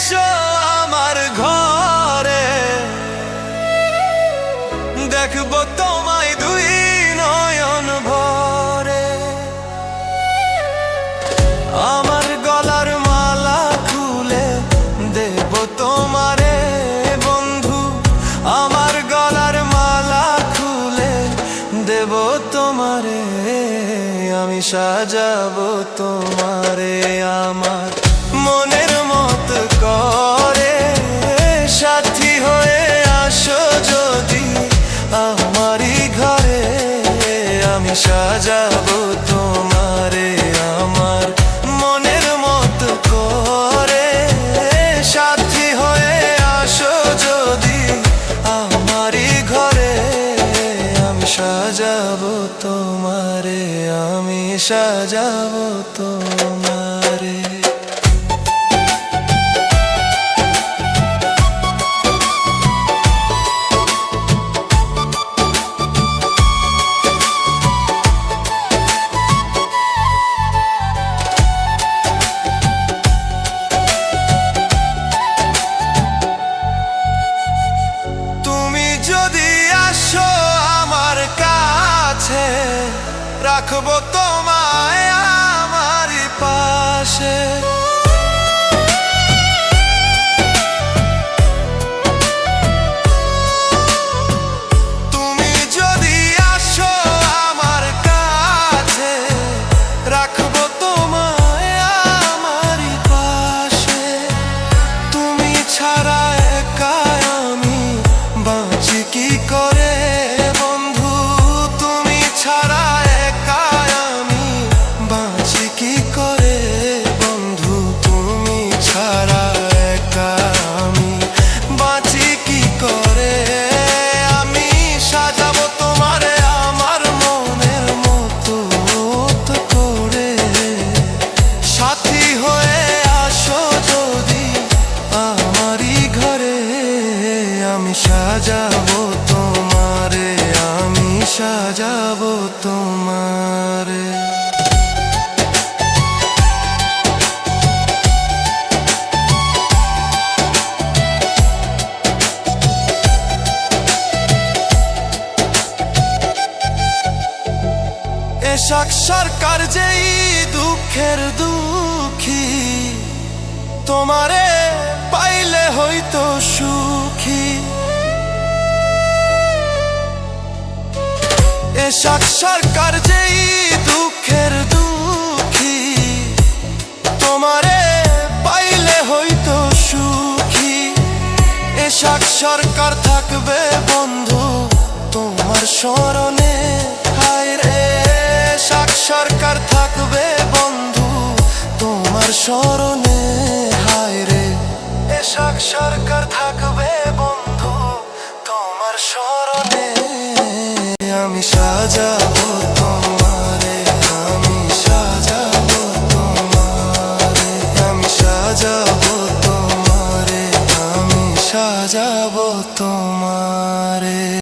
এসো আমার ঘরে, দেখবো তোমায় দুই নয়ন ভরে। আমার গলার মালা খুলে দেব তোমারে বন্ধু, আমার গলার মালা খুলে দেব তোমারে। আমি সাজাবো তোমারে আমার মনের মতো করে, সাথী হয়ে আসো যদি আমারই ঘরে। আমি সাজাবো তোমারে আমার মনের মতো করে, সাথী হয়ে আসো যদি আমারই ঘরে। আমি সাজাবো তোমারে, আমি সাজাবো তোমারে। যদি আসো আমার কাছে, রাখবো তোমায় আমারই পাশে। তুমি যদি আসো আমার কাছে, রাখবো তোমায় আমারই পাশে। তুমি ছাড়া একা আমি বাঁচি কি করে বন্ধু, তুমি ছাড়া একা আমি বাঁচি কি করে বন্ধু, তুমি ছাড়া একা আমি বাঁচি কি করে। আমি সাজাবো তোমারে আমার মনের মতো করে, সাথী হয়ে আসো যদি আমারই ঘরে। আমি সাজাবো তোমারে, আমি সাজাবো তোমারে। এশাক সরকার যেই দুঃখের দুঃখী, তোমারে পাইলে হইতো সুখী। এশাক সরকার যেই দুঃখের দুঃখী, তোমারে পাইলে হইতো সুখী। এশাক সরকার থাকবে বন্ধু তোমার স্মরণে, হায় রে এশাক সরকার থাকবে বন্ধু তোমার স্মরণে, হায় রে এশাক সরকার থাকবে বন্ধু তোমার স্মরণে। আমি সাজাবো